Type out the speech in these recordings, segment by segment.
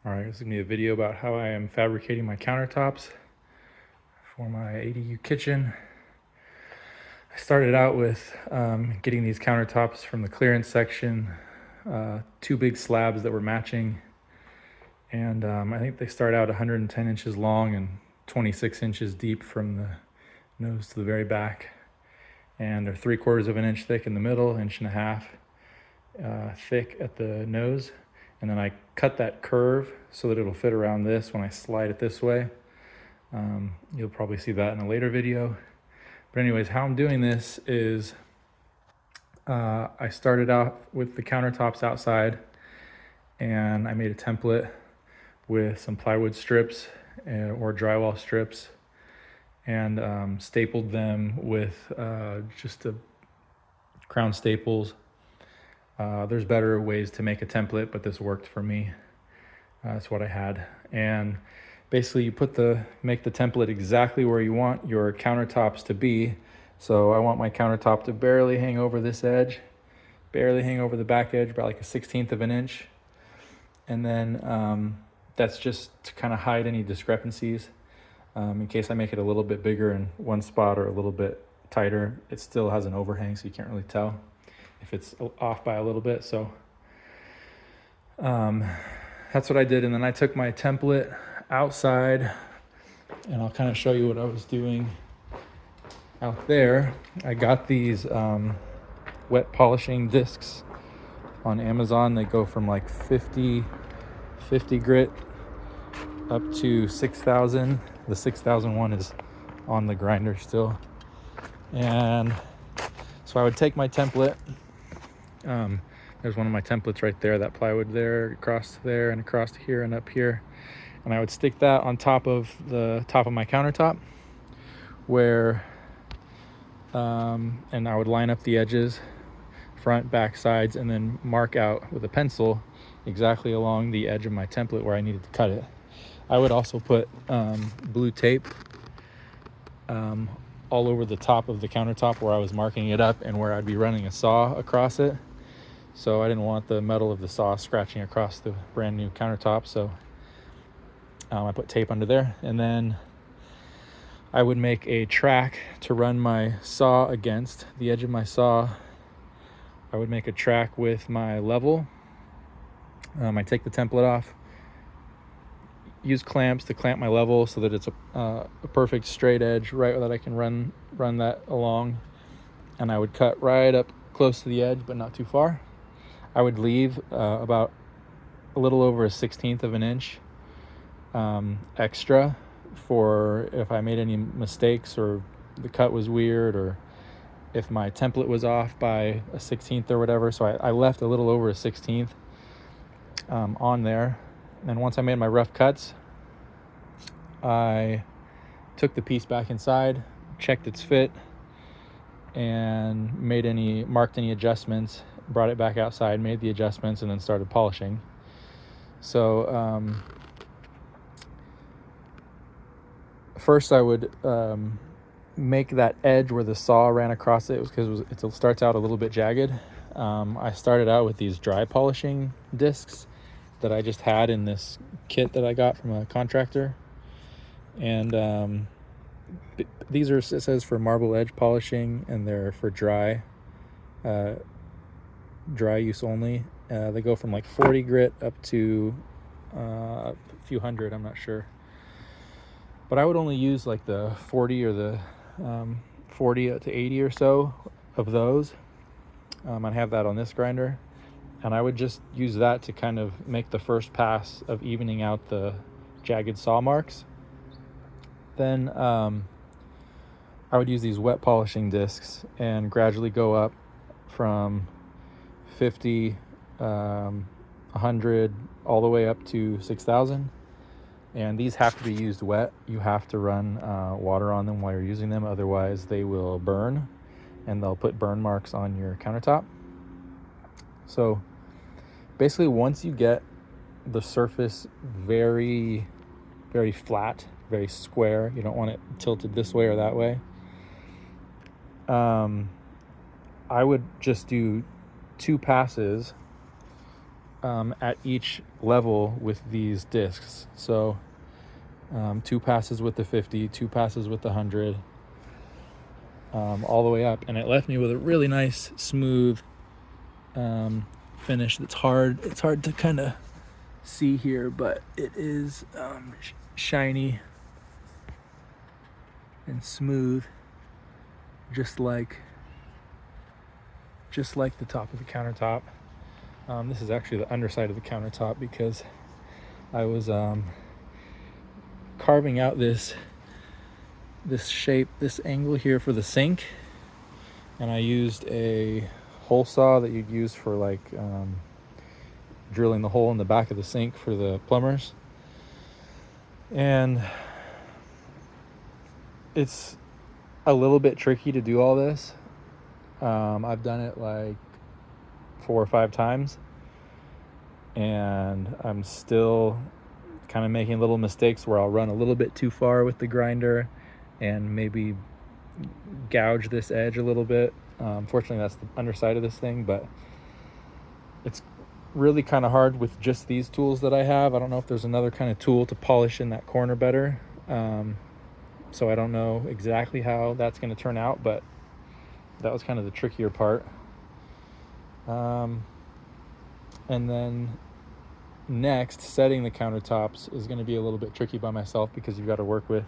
All right, this is gonna be a video about how I am fabricating my countertops for my ADU kitchen. I started out with getting these countertops from the clearance section, two big slabs that were matching. And I think they start out 110 inches long and 26 inches deep from the nose to the very back. And they're 3/4 of an inch thick in the middle, 1.5 inches thick at the nose. And then I cut that curve so that it'll fit around this when I slide it this way. You'll probably see that in a later video. But anyways, how I'm doing this is I started out with the countertops outside, and I made a template with some plywood strips or drywall strips, and stapled them with just a crown staples. There's better ways to make a template, but this worked for me. That's what I had. And basically you make the template exactly where you want your countertops to be. So I want my countertop to barely hang over this edge, barely hang over the back edge, about like a 1/16 of an inch. And then that's just to kind of hide any discrepancies. In case I make it a little bit bigger in one spot or a little bit tighter, it still has an overhang, so you can't really tell if it's off by a little bit. So that's what I did. And then I took my template outside, and I'll kind of show you what I was doing out there. I got these wet polishing discs on Amazon. They go from like 50 grit up to 6,000. The 6,000 one is on the grinder still. And so I would take my template. There's one of my templates right there, that plywood there, across there and across here and up here. And I would stick that on top of the top of my countertop and I would line up the edges, front, back, sides, and then mark out with a pencil exactly along the edge of my template where I needed to cut it. I would also put blue tape all over the top of the countertop where I was marking it up and where I'd be running a saw across it. So I didn't want the metal of the saw scratching across the brand new countertop. So I put tape under there, and then I would make a track to run my saw against. The edge of my saw, I would make a track with my level. I take the template off, use clamps to clamp my level so that it's a perfect straight edge, right, that I can run that along. And I would cut right up close to the edge, but not too far. I would leave about a little over a 1/16 of an inch extra for if I made any mistakes or the cut was weird or if my template was off by a 1/16 or whatever. So I left a little over a 1/16 on there. And once I made my rough cuts, I took the piece back inside, checked its fit, and marked any adjustments, brought it back outside, made the adjustments, and then started polishing. So first I would make that edge where the saw ran across it, because it starts out a little bit jagged. I started out with these dry polishing discs that I just had in this kit that I got from a contractor. And these are, it says, for marble edge polishing, and they're for dry use only. They go from like 40 grit up to a few hundred, I'm not sure. But I would only use like the 40 or the 40 to 80 or so of those. I'd have that on this grinder. And I would just use that to kind of make the first pass of evening out the jagged saw marks. Then I would use these wet polishing discs and gradually go up from 50, 100, all the way up to 6,000. And these have to be used wet. You have to run water on them while you're using them, otherwise they will burn and they'll put burn marks on your countertop. So basically, once you get the surface very, very flat, very square, you don't want it tilted this way or that way, I would just do 2 passes at each level with these discs. So 2 passes with the 50, 2 passes with the 100, all the way up. And it left me with a really nice, smooth finish. It's hard to kind of see here, but it is shiny and smooth, just like the top of the countertop. This is actually the underside of the countertop because I was carving out this shape, this angle here for the sink, and I used a hole saw that you'd use for like drilling the hole in the back of the sink for the plumbers. And it's a little bit tricky to do all this. I've done it like 4 or 5 times, and I'm still kind of making little mistakes where I'll run a little bit too far with the grinder and maybe gouge this edge a little bit. Fortunately, that's the underside of this thing, but it's really kind of hard with just these tools that I have. I don't know if there's another kind of tool to polish in that corner better. So I don't know exactly how that's going to turn out, but that was kind of the trickier part. And then next, setting the countertops is going to be a little bit tricky by myself because you've got to work with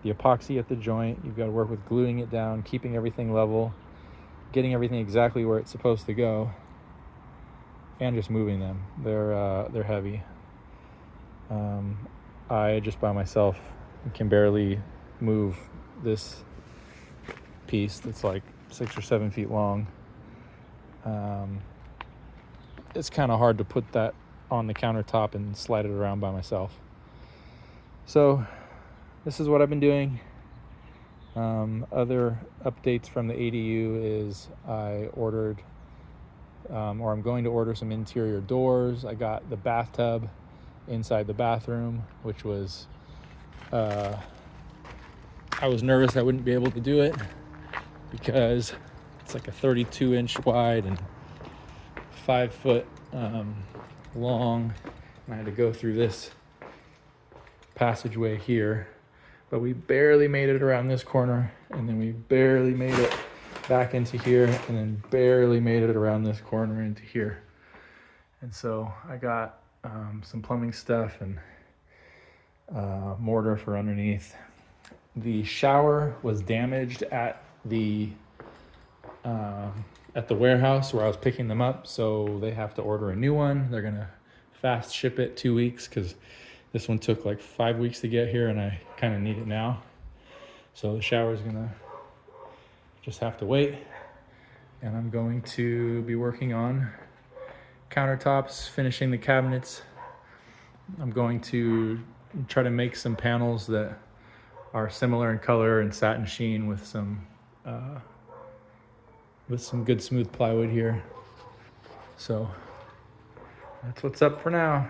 the epoxy at the joint. You've got to work with gluing it down, keeping everything level, getting everything exactly where it's supposed to go, and just moving them. They're heavy. I just by myself can barely move this piece that's like 6 or 7 feet long. It's kind of hard to put that on the countertop and slide it around by myself. So this is what I've been doing. Other updates from the ADU is I ordered, or I'm going to order some interior doors. I got the bathtub inside the bathroom, which was, I was nervous I wouldn't be able to do it because it's like a 32-inch wide and 5 foot long, and I had to go through this passageway here, but we barely made it around this corner, and then we barely made it back into here, and then barely made it around this corner into here. And so I got some plumbing stuff and mortar for underneath. The shower was damaged at the warehouse where I was picking them up, so they have to order a new one. They're gonna fast ship it 2 weeks because this one took like 5 weeks to get here and I kind of need it now. So the shower's gonna just have to wait, and I'm going to be working on countertops, finishing the cabinets. I'm going to try to make some panels that are similar in color and satin sheen with some good smooth plywood here. So that's what's up for now.